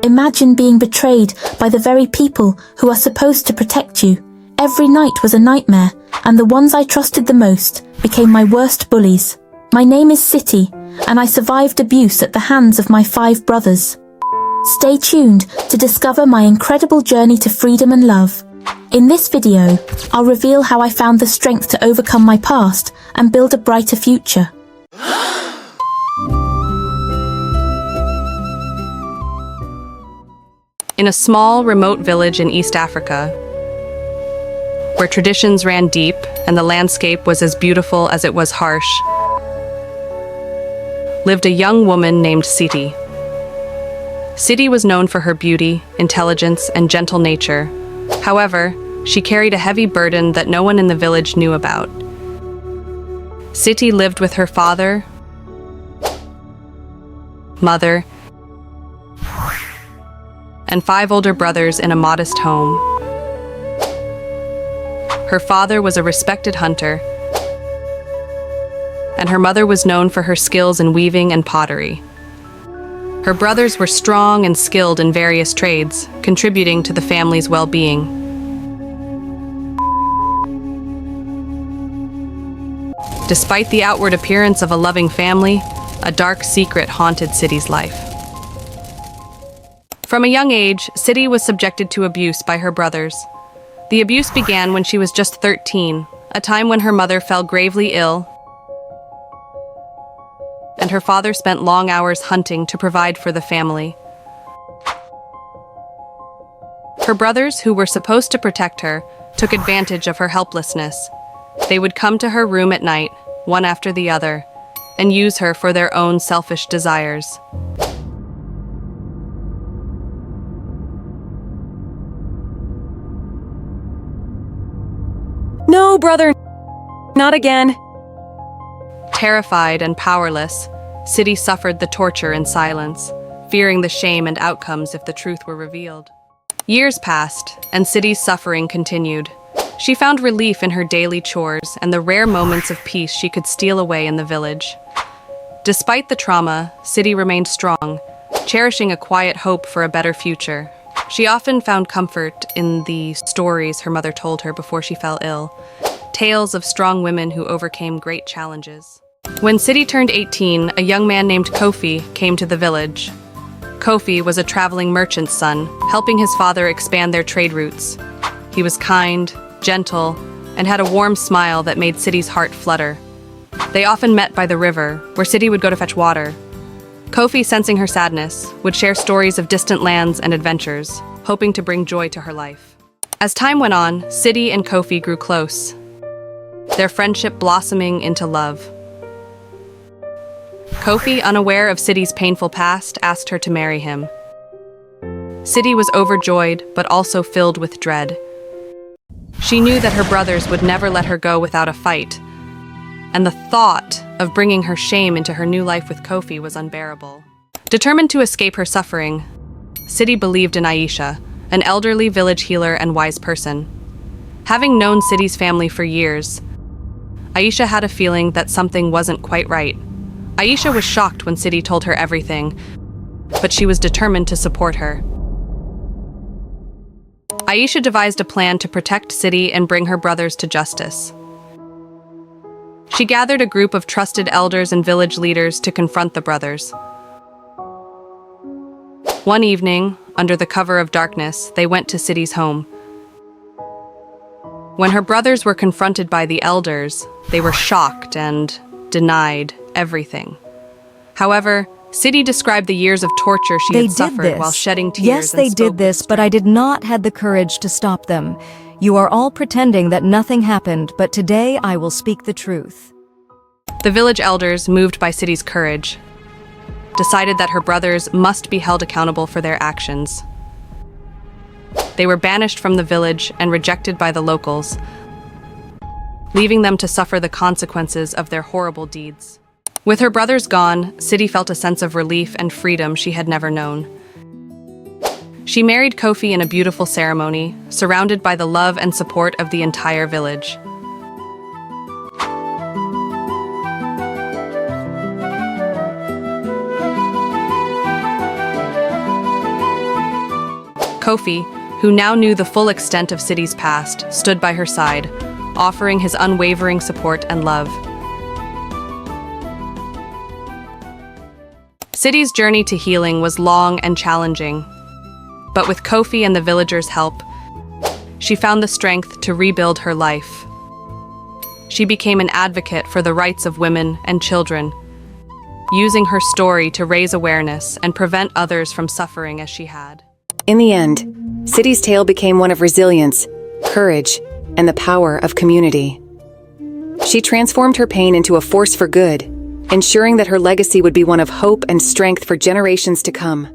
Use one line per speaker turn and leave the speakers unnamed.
Imagine being betrayed by the very people who are supposed to protect you. Every night was a nightmare, and the ones I trusted the most became my worst bullies. My name is City, and I survived abuse at the hands of my 5 brothers. Stay tuned to discover my incredible journey to freedom and love. In this video, I'll reveal how I found the strength to overcome my past and build a brighter future.
In a small, remote village in East Africa, where traditions ran deep and the landscape was as beautiful as it was harsh, lived a young woman named Siti. Siti was known for her beauty, intelligence, and gentle nature. However, she carried a heavy burden that no one in the village knew about. Siti lived with her father, mother, and 5 older brothers in a modest home. Her father was a respected hunter, and her mother was known for her skills in weaving and pottery. Her brothers were strong and skilled in various trades, contributing to the family's well-being. Despite the outward appearance of a loving family, a dark secret haunted Siti's life. From a young age, Siti was subjected to abuse by her brothers. The abuse began when she was just 13, a time when her mother fell gravely ill, and her father spent long hours hunting to provide for the family. Her brothers, who were supposed to protect her, took advantage of her helplessness. They would come to her room at night, one after the other, and use her for their own selfish desires.
No, brother, not again.
Terrified and powerless, Siti suffered the torture in silence, fearing the shame and outcomes if the truth were revealed. Years passed, and Siti's suffering continued. She found relief in her daily chores and the rare moments of peace she could steal away in the village. Despite the trauma, Siti remained strong, cherishing a quiet hope for a better future. She often found comfort in the stories her mother told her before she fell ill, tales of strong women who overcame great challenges. When Siti turned 18, a young man named Kofi came to the village. Kofi was a traveling merchant's son, helping his father expand their trade routes. He was kind, gentle, and had a warm smile that made Siti's heart flutter. They often met by the river, where Siti would go to fetch water. Kofi, sensing her sadness, would share stories of distant lands and adventures, hoping to bring joy to her life. As time went on, Siti and Kofi grew close, their friendship blossoming into love. Kofi, unaware of Siti's painful past, asked her to marry him. Siti was overjoyed, but also filled with dread. She knew that her brothers would never let her go without a fight, and the thought of bringing her shame into her new life with Kofi was unbearable. Determined to escape her suffering, Siti believed in Aisha, an elderly village healer and wise person. Having known Siti's family for years, Aisha had a feeling that something wasn't quite right. Aisha was shocked when Siti told her everything, but she was determined to support her. Aisha devised a plan to protect Siti and bring her brothers to justice. She gathered a group of trusted elders and village leaders to confront the brothers. One evening, under the cover of darkness, they went to Siti's home. When her brothers were confronted by the elders, they were shocked and denied everything. However, Siti described the years of torture she had suffered while shedding tears.
Yes, they did this, but I did not have the courage to stop them. You are all pretending that nothing happened, but today I will speak the truth.
The village elders, moved by Siti's courage, decided that her brothers must be held accountable for their actions. They were banished from the village and rejected by the locals, leaving them to suffer the consequences of their horrible deeds. With her brothers gone, Siti felt a sense of relief and freedom she had never known. She married Kofi in a beautiful ceremony, surrounded by the love and support of the entire village. Kofi, who now knew the full extent of City's past, stood by her side, offering his unwavering support and love. City's journey to healing was long and challenging, but with Kofi and the villagers' help, she found the strength to rebuild her life. She became an advocate for the rights of women and children, using her story to raise awareness and prevent others from suffering as she had.
In the end, City's tale became one of resilience, courage, and the power of community. She transformed her pain into a force for good, ensuring that her legacy would be one of hope and strength for generations to come.